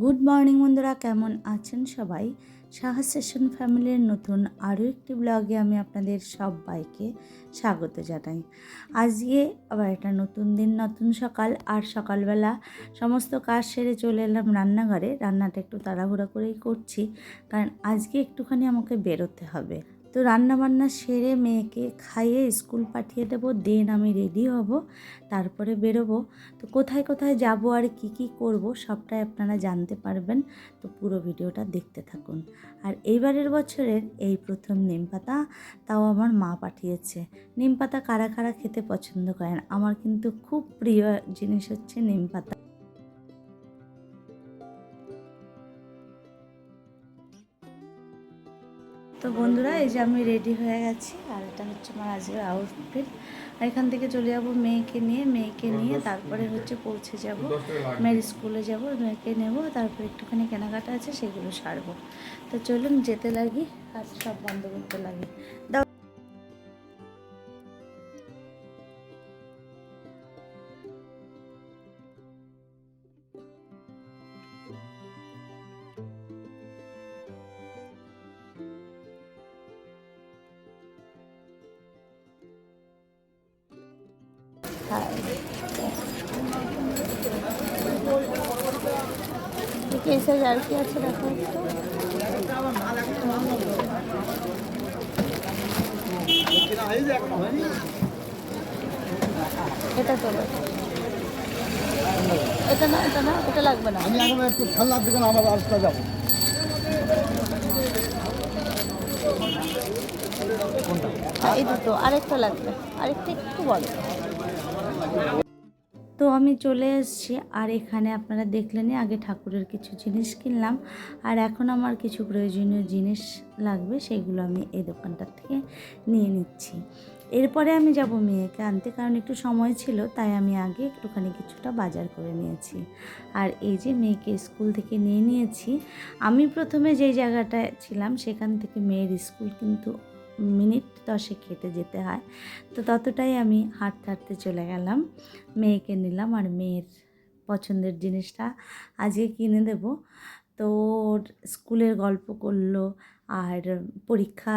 Good morning বন্ধুরা, কেমন আছেন সবাই? সাহা সেশন ফ্যামিলির নতুন আরও একটি ব্লগে আমি আপনাদের সবাইকে স্বাগত জানাই। আজকে আবার একটা নতুন দিন, নতুন সকাল। আর সকালবেলা সমস্ত কাজ সেরে চলে এলাম রান্নাঘরে। রান্নাটা একটু তাড়াহুড়া করেই করছি, কারণ আজকে একটুখানি আমাকে বেরোতে হবে। তো রান্নাবান্না সেরে মেয়েকে খাইয়ে স্কুল পাঠিয়ে দেবো, দেন আমি রেডি হব, তারপরে বেরোবো। তো কোথায় কোথায় যাব আর কি কি করব সবটাই আপনারা জানতে পারবেন। তো পুরো ভিডিওটা দেখতে থাকুন। আর এইবারের বছরের এই প্রথম নিমপাতা, তাও আমার মা পাঠিয়েছে। নিমপাতা কারা কারা খেতে পছন্দ করেন? আমার কিন্তু খুব প্রিয় জিনিস হচ্ছে নিমপাতা। তো বন্ধুরা, এই যে আমি রেডি হয়ে গেছি, আর এটা হচ্ছে আমার আজকের আউটফিট। আর এখান থেকে চলে যাব মেয়েকে নিয়ে তারপরে হচ্ছে পৌঁছে যাব মেয়ের স্কুলে যাব, মেয়েকে নেব, তারপরে একটুখানি কেনাকাটা আছে সেগুলো সারবো। তো চলুন যেতে লাগি, আর সব বন্ধ করতে লাগি। এই সাইজ আর কি আছে দেখো একটু। এটা তোলো, এটা লাগবে না। আমি এখন একটু খেলনার দোকান আমার রাস্তা যাবো। এই দুটো, আরেকটা লাগবে, আরেকটা একটু বড়। তো আমি চলে এসেছি, আর এখানে আপনারা দেখলেনই আগে ঠাকুরের কিছু জিনিস কিনলাম, আর এখন আমার কিছু প্রয়োজনীয় জিনিস লাগবে, সেগুলো আমি এই দোকানটার থেকে নিয়ে নিচ্ছি। এরপরে আমি যাব মেয়েকে আনতে, কারণ একটু সময় ছিল, তাই আমি আগে একটুখানি কিছুটা বাজার করে নিয়েছি। আর এই যে মেয়েকে স্কুল থেকে নিয়ে নিয়েছি। আমি প্রথমে যেই জায়গাটায় ছিলাম সেখান থেকে মেয়ের স্কুল কিন্তু মিনিট 10 হেঁটে যেতে হয়। তো ততটাই আমি হাঁটতে হাঁটতে চলে গেলাম, মেয়েকে নিলাম, আর মেয়ের পছন্দের জিনিসটা আজকে কিনে দেব। তো ওর স্কুলের গল্প করলো, আর পরীক্ষা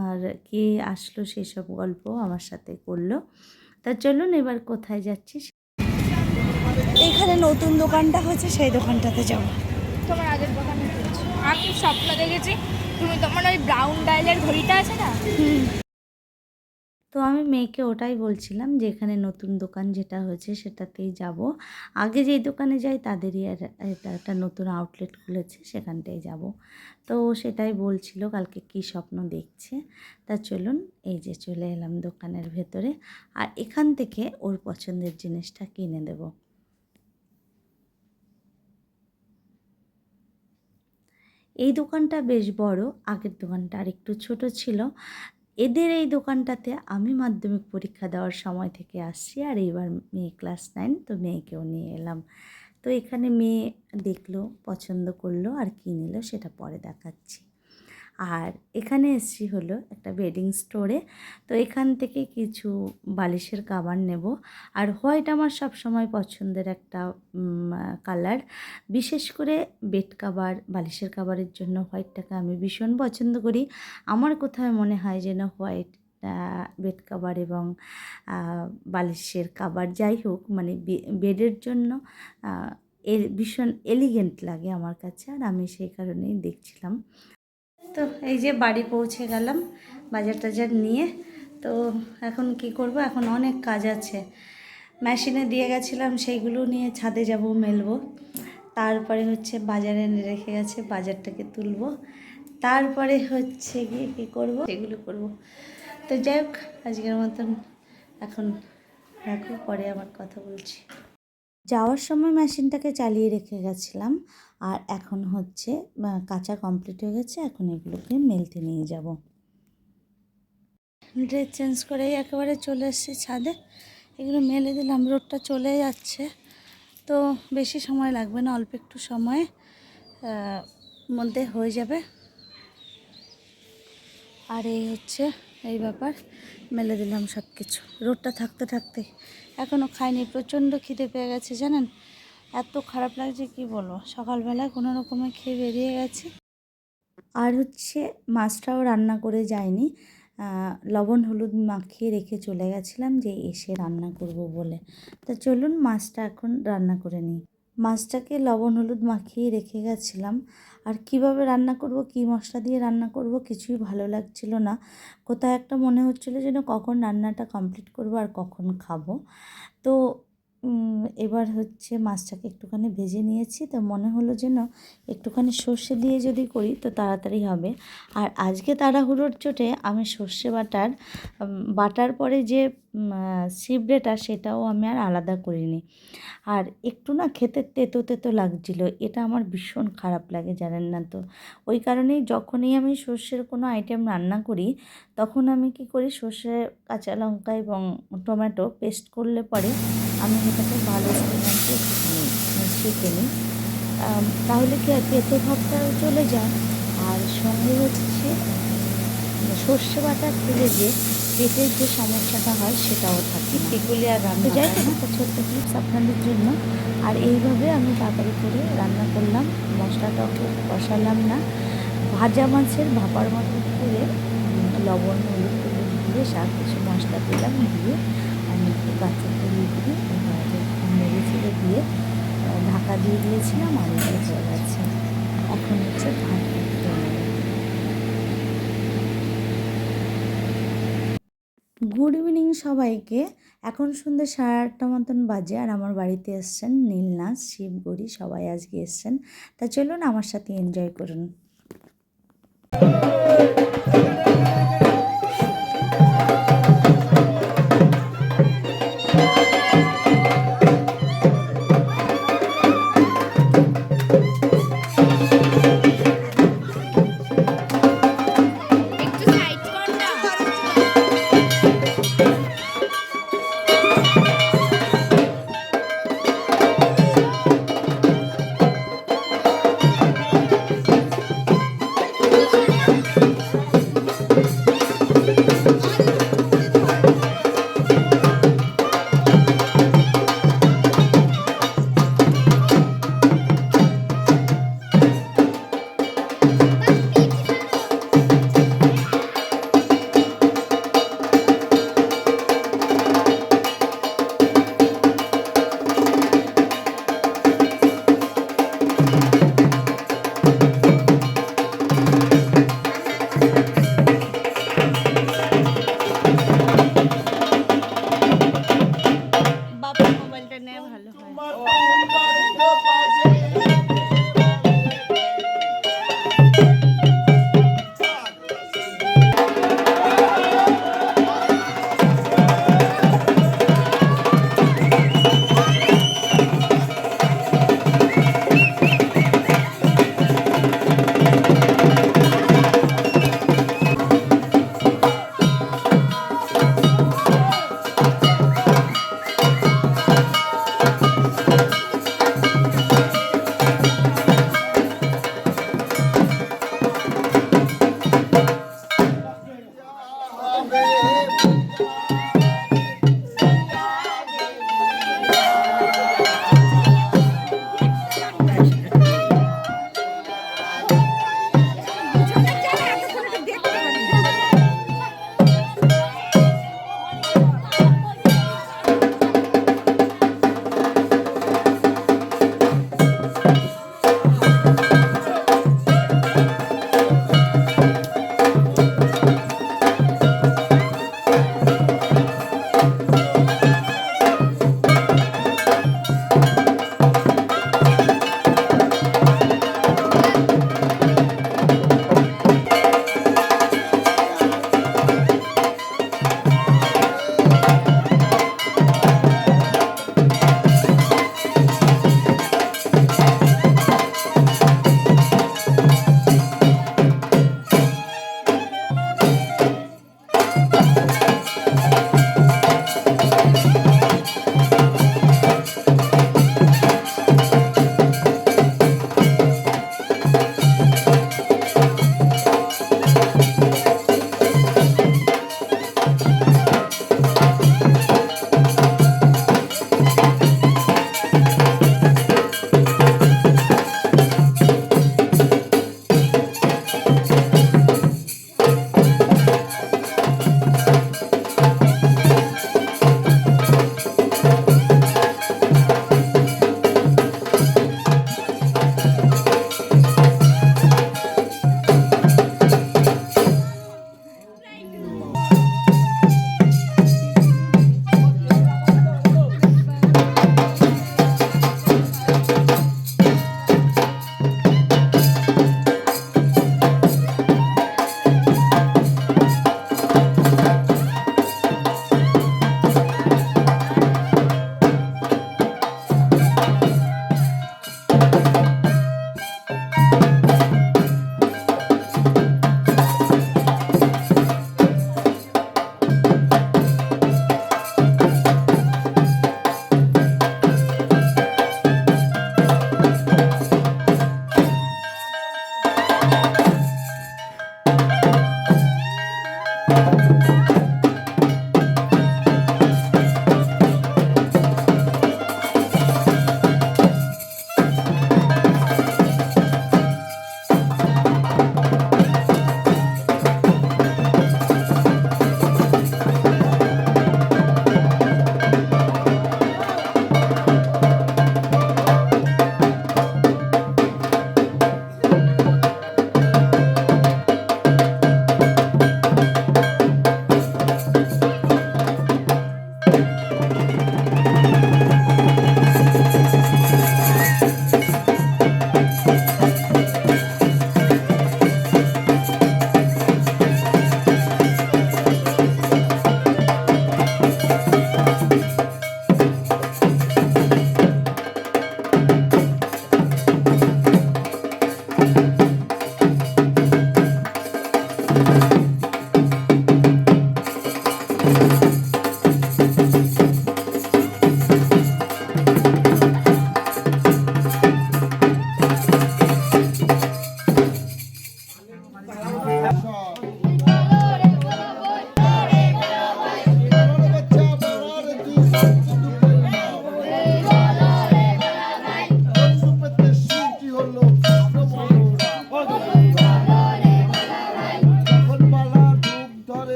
আর কে আসলো সেসব গল্প আমার সাথে করলো। তা চলুন এবার কোথায় যাচ্ছি। এখানে নতুন দোকানটা হচ্ছে, সেই দোকানটাতে যাব। তোমার আগের দোকানে আমি স্বপ্ন দেখেছি তুমি তোমার ওই ব্রাউন ডায়ালের ঘড়িটা আছে না। তো আমি মেয়েকে ওটাই বলছিলাম যে এখানে নতুন দোকান যেটা হয়েছে সেটাতেই যাব। আগে যেই দোকানে যাই তাদেরই এটা একটা নতুন আউটলেট খুলেছে, সেখানটাই যাব। তো সেটাই বলছিল কালকে কি স্বপ্ন দেখছে। তা চলুন, এই যে চলে এলাম দোকানের ভেতরে, আর এখান থেকে ওর পছন্দের জিনিসটা কিনে দেব। এই দোকানটা বেশ বড়, আগের দোকানটা আর একটু ছোট ছিল। এদের এই দোকানটাতে আমি মাধ্যমিক পরীক্ষা দেওয়ার সময় থেকে আসছি, আর এইবার মেয়ে ক্লাস 9, তো মেয়েকেও নিয়ে এলাম। তো এখানে মেয়ে দেখলো, পছন্দ করলো, আর কী নিল সেটা পরে দেখাচ্ছি। আর এখানে এসছি হলো একটা বেডিং স্টোরে। তো এখান থেকে কিছু বালিশের কভার নেব। আর হোয়াইট আমার সব সময় পছন্দের একটা কালার, বিশেষ করে বেড কভার, বালিশের কভারের জন্য হোয়াইটটাকে আমি ভীষণ পছন্দ করি। আমার কোথাও মনে হয় যেন হোয়াইট বেড কভার এবং বালিশের কভার যাই হোক, মানে বেডের জন্য এর ভীষণ এলিগেন্ট লাগে আমার কাছে, আর আমি সেই কারণেই দেখছিলাম। তো এই যে বাড়ি পৌঁছে গেলাম বাজার টাজার নিয়ে। তো এখন কি করব, এখন অনেক কাজ আছে। মেশিনে দিয়ে গেছিলাম, সেইগুলো নিয়ে ছাদে যাব, মেলবো। তারপরে হচ্ছে বাজারে এনে রেখে গেছে, বাজারটাকে তুলবো। তারপরে হচ্ছে গিয়ে কী করব, সেগুলো করব। তো যাই হোক, আজকের মতন এখন রাখো, পরে আবার কথা বলছি। যাওয়ার সময় মেশিনটাকে চালিয়ে রেখে গেছিলাম, আর এখন হচ্ছে কাঁচা কমপ্লিট হয়ে গেছে, এখন এগুলোকে মেলতে নিয়ে যাব। ড্রেস চেঞ্জ করেই একেবারে চলে এসেছি ছাদে, এগুলো মেলে দিলাম। রোদটা চলে যাচ্ছে, তো বেশি সময় লাগবে না, অল্প একটু সময় মধ্যে হয়ে যাবে। আর এই হচ্ছে এই ব্যাপার, মেলে দিলাম সব কিছু। রোদটা থাকতে থাকতে, এখনও খাইনি, প্রচণ্ড খিদে পেয়ে গেছে জানেন। এত খারাপ লাগছে কি বলবো, সকালবেলায় কোনো রকমে খেয়ে বেরিয়ে গেছি। আর হচ্ছে মাছটাও রান্না করে যায়নি, লবণ হলুদ মাখিয়ে রেখে চলে গেছিলাম যে এসে রান্না করব বলে। তা চলুন মাছটা এখন রান্না করে নিই। মাছটাকে লবণ হলুদ মাখিয়ে রেখে গেছিলাম, আর কিভাবে রান্না করব, কী মশলা দিয়ে রান্না করব কিছুই ভালো লাগছিল না। কোথাও একটা মনে হচ্ছিলো যেন কখন রান্নাটা কমপ্লিট করব আর কখন খাবো। তো এবার হচ্ছে মাছটাকে একটুখানি ভেজে নিয়েছি, তো মনে হলো যেন একটুখানি সর্ষে দিয়ে যদি করি তো তাড়াতাড়ি হবে। আর আজকে তাড়াহুড়োর চোটে আমি সর্ষে বাটার পরে যে সিবড়েটা সেটাও আমি আর আলাদা করিনি। আর একটু না খেতে তেতো তেতো লাগছিলো, এটা আমার ভীষণ খারাপ লাগে জানেন না তো। ওই কারণেই যখনই আমি সর্ষের কোনো আইটেম রান্না করি তখন আমি কি করি, সর্ষে কাঁচা লঙ্কা এবং টমেটো পেস্ট করলে পরে আমি এটাকে ভালো করে একটুখানি সেঁকে নিই। তাহলে কি আর তেতো ভাবটাও চলে যায়, আর সঙ্গে হচ্ছে সর্ষে বাটা খেলে যে পেটের যে সমস্যাটা হয় সেটাও থাকে। পেকুলিয়ার রান্না যাই হোক, একটা ছোট্ট টিপস আপনাদের জন্য। আর এইভাবে আমি তাড়াতাড়ি করে রান্না করলাম, মশলাটাও খুব কষালাম না, ভাজা মাছের ভাপার মতো করে লবণ হলুদ টলুদ দিয়ে সব কিছু মশলা দিলাম, দিয়ে আমি একটু কাঁচা দিয়ে দিয়ে নেড়ে চেড়ে দিয়ে ঢাকা দিয়ে দিয়েছিলাম। আর এটা হয়ে গেছে, এখন হচ্ছে ভাত করতে হবে। গুড ইভিনিং সবাইকে। এখন সন্ধ্যে 8:30 মতন বাজে, আর আমার বাড়িতে এসছেন নীলনাথ, শিবগৌরী সবাই আজকে এসছেন। তা চলুন আমার সাথে এনজয় করুন। একটু সাইড কর না।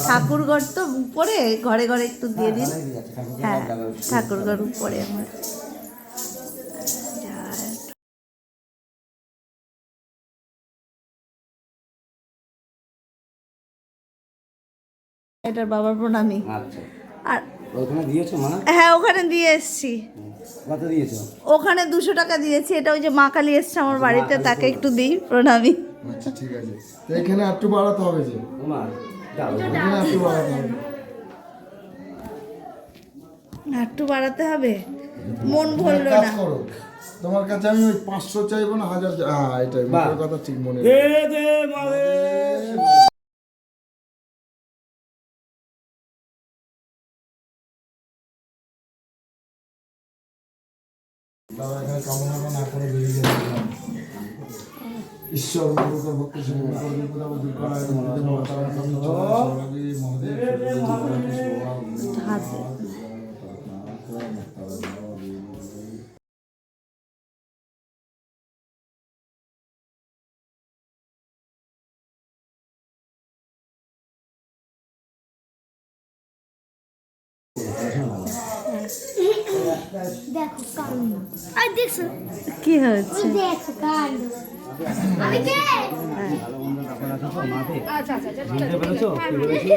ঠাকুরঘর তো উপরে, ঘরে ঘরে একটু দিয়ে দিন। হ্যাঁ, ঠাকুরঘর উপরে আমার। এটার বাবার প্রণামী। আচ্ছা, আর ওখানে দিয়েছো মা? হ্যাঁ, ওখানে দিয়ে এসছি। কত দিয়েছো? ওখানে 200 টাকা দিয়েছি। এটা ওই যে মা কালী এসছে আমার বাড়িতে, তাকে একটু দিই প্রণামী। আচ্ছা ঠিক আছে, তো এখানে একটু বাড়াতে হবে যে, মা দাও। এখানে একটু বাড়াতে হবে। একটু বাড়াতে হবে, মন তুমি এক ভরলো কাজ না। করো, তোমার কাছে আমি ওই 500 চাইবো না 1000, হ্যাঁ এটাই বাহ। মুখের কথা ঠিক মনে দে দে মারে। তারা এখানে কামনা না করে বেরিয়ে গেছিলাম। ঈশ্বর মঙ্গল ভক্তি সিদ্ধি করে বিপদাব দূর করায় মহাদেব মহাতারা কবি চরণ সর্বাগী মহাদেব হাত দে। দেখো কাণ্ড আর দেখছো কি হচ্ছে? দেখো কাণ্ড আমি কে আচ্ছা আচ্ছা আচ্ছা, বুঝতে পেরেছো কি বলেছি?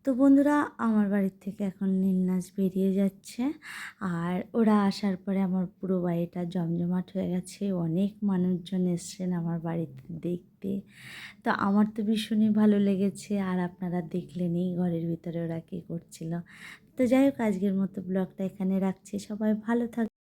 তো বন্ধুরা, আমার বাড়ির থেকে এখন নীল নাচ বেরিয়ে যাচ্ছে। আর ওরা আসার পরে আমার পুরো বাড়িটা জমজমাট হয়ে গেছে। অনেক মানুষজন এসছেন আমার বাড়িতে দেখতে। তো আমার তো ভীষণই ভালো লেগেছে। আর আপনারা দেখলেনই ঘরের ভিতরে ওরা কী করছিল। তো যাই হোক, আজকের মতো ব্লগটা এখানে রাখছি। সবাই ভালো থাক।